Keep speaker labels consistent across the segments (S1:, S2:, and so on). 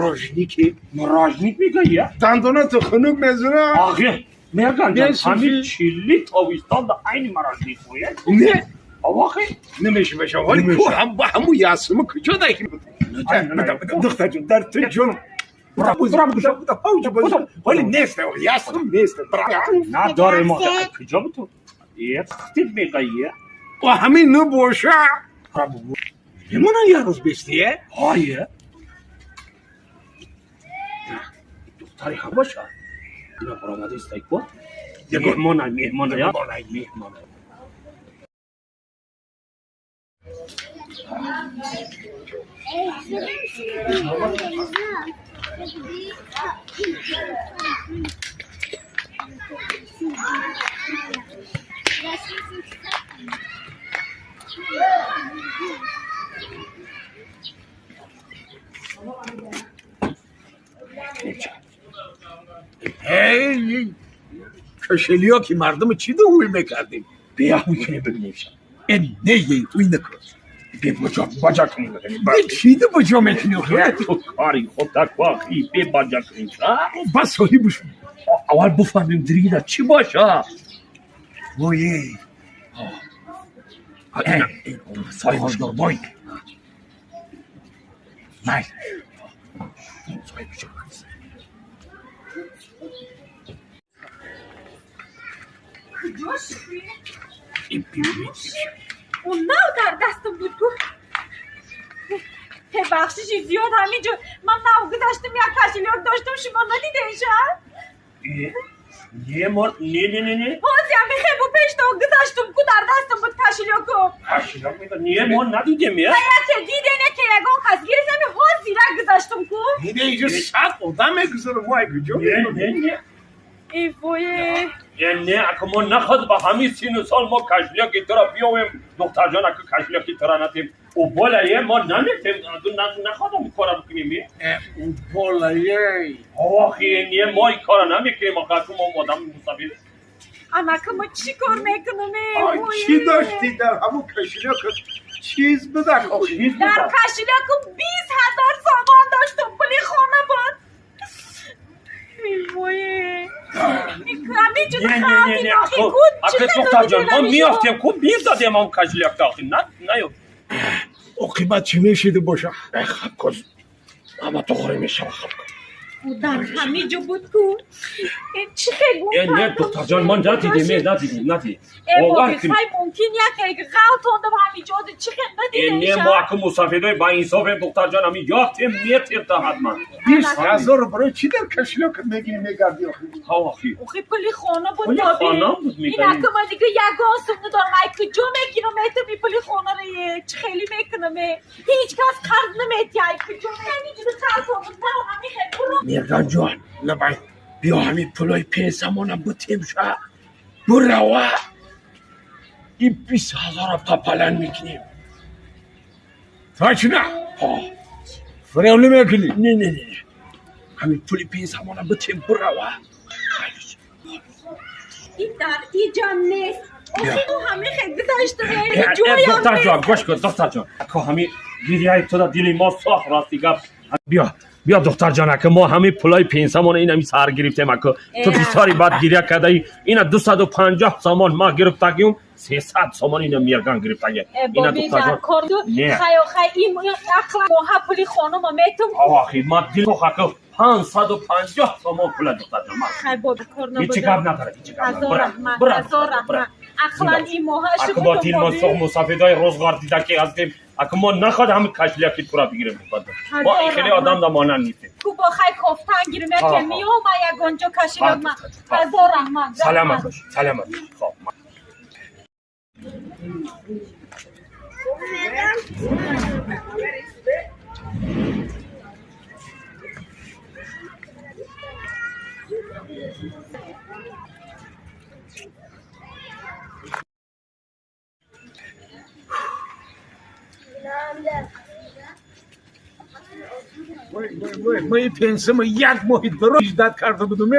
S1: مراجنیکی
S2: مراجنیک میگه یا
S1: دندانا تو خنوک نزونه
S2: آخه میگن
S1: یه
S2: همین
S1: سوفی-
S2: چیلی تاویستان دا عین مراجنیک باید
S1: نه
S2: آخه
S1: نمیشه بشه ولی
S2: نمیشه.
S1: تو هم با همون یاسمه کجا دایی دختر جون در تو جون ولی نیست یاسم نیست
S2: نه داره ما کجا بتون یه تختید میگه یه
S1: و همین نباشه همون یه روز بیستیه
S2: هایه دختری هم باشه اینا برامده استایی کن مهمانه یا مهمانه
S1: هی کشلیا که مردم چی دو اوی میکردیم
S2: بیا میکنه ببینیم شد
S1: این نه یه اوی نکن
S2: بیا بجا کنیم
S1: به چی دو بجا میکنی
S2: تو کاری خود تکواخی بیا بجا کنیم شد
S1: بس هایی بشون
S2: اول بفهمیم دریده چی باشه
S1: وای
S2: این سایمش دار بای
S1: مای این بیوی
S3: اون نه در دستم بود گفت بخششی زیاد همینجا من نه گذاشتم یک کشیلیک داشتم شما ندیدینشن
S2: نه مرد نه
S3: بازی هم خیلی پیش تو گذاشتم که در دستم بود کشیلیکو
S2: کشیلک میگه نه ما ندیدیم یه
S3: که دیدینه که یکان کس گیرسم ها زیرک گذاشتم که
S1: اینه اینجا سخت آدم میگذاره وای کجا
S2: نه
S3: ای وای
S2: نه اگه ما نخواد با همین سین و سال ما کشلیکی تو را بیاویم دختر جان اگه کشلیکی تو را ندیم او بالایه ما نمیتیم نخوادم کارا بکنیم
S1: اون بالایه
S2: آخی نه ما این کارا نمیکنیم آقا تو ما آدم مصابیر
S3: اما که ما چی کار میکنم
S1: چی داشتی در همون کشیلیک چیز بده
S3: در کشیلیک 20,000 سامان داشتم پلی خانه بود ای وای
S2: نه اگه دختر جان ما میافتیم خوب بیر دادیم اون کشلیک داخل نه
S1: او قیمت چی میشیده باشه
S2: خب کن اما تو خوری میشه خب کن
S3: در همه جا بود کو چی خیلی
S2: نه دختر جان ما ندیدیم
S3: ای بابی خیلی ممکن یک غلط آنده و همه جا چی خیلی ندیدیم
S2: نه ما که مسافرهای با انصاف دختر جان همی یافتیم میتیم تا حتما
S1: 20,000 برای چی در کشیلیک میگی میگردی
S2: آخی
S3: اوخی پلی خانه بود
S2: پلی خانه بود
S3: این
S2: میگه
S3: اکه من دیگه یگان سمنه دارم ای کجا میگیرم ایتو می پلی خانه رو چه خیلی میکنم هیچ کس خرد نمیتی ای کجا همینجور خرد کنم تا همین خیلی برو
S1: میگن جان لبای بیا همین پلای پیسمونم بتیم شد برو این 20,000 پاپلن میکنیم تاچ نه فریولی میکنی نه همین پلی پیسمونم بتیم برو
S3: این در اینجا نیست اوخی تو همه خیلی گذاشته جوری هم
S2: دختر جان گوش کن دختر جان که همین گیریه تو دا دیلی ما صاف راستی گفت بیا دختر جان که ما همین پولای پنسمون این همی سر گرفتیم اکو تو بیساری بعد گیریه کده ای اینا 250 سامان ما گرفتگیم 300 سامان اینا میرگان گرفتگیم اینا دختر جان
S3: نه خیلی این اخلا موها پولی خانم میتون
S2: آخی ما دیل تو خاکو 550 سامان پول دختر جان
S3: خیلی بابی کار نبوده
S2: هیچی کب نداره هیچی کب نداره
S3: هزار رحمت اخلا این موها
S2: اکو با دیل ما سوق مسافدای روزگار دیده که هستیم اگه ما نخواد همین کشلیکی تو را بگیریم ما خیلی آدم دا مانن نیستیم
S3: کو با خیلی کفتن گیریم که میام و یک آنجا کشیلک من هزار رحمت
S2: سلامت باش خب
S1: ما این پنسم یک ماهی درست داد کرده بودم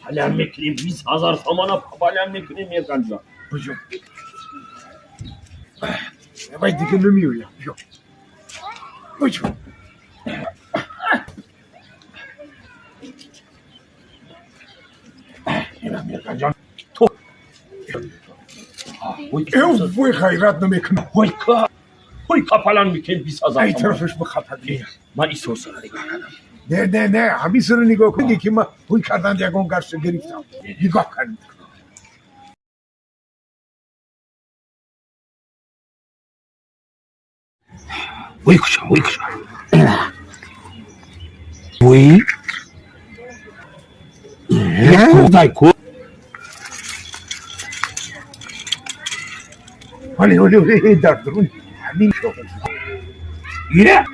S2: حالا میکنیم 20,000 سامان حالا میکنیم میرگن جان
S1: بجو باید دیگه نمیویم بجو Amerikan جان
S2: تو وای
S1: وای خیرت نمیکنه
S2: وای کا وای کپلان میکن 20000
S1: ای
S2: تومان
S1: طرفش بخطر دیگه
S2: من این سوسا رو نگاه کردم
S1: نه همین سر نگاه کنی که من وای کردن یکون گرش گرفتم نگاه کردم وای کشم وای خدای کو ولی در درون همین شو یه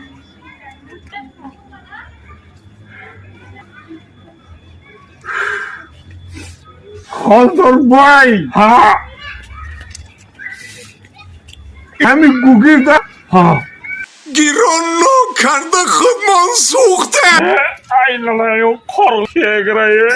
S1: خالدار بای ها همین گوگل ده ها
S4: گیرانو کرده خودمان سوخته
S2: ای لالا یو کارل که گرایه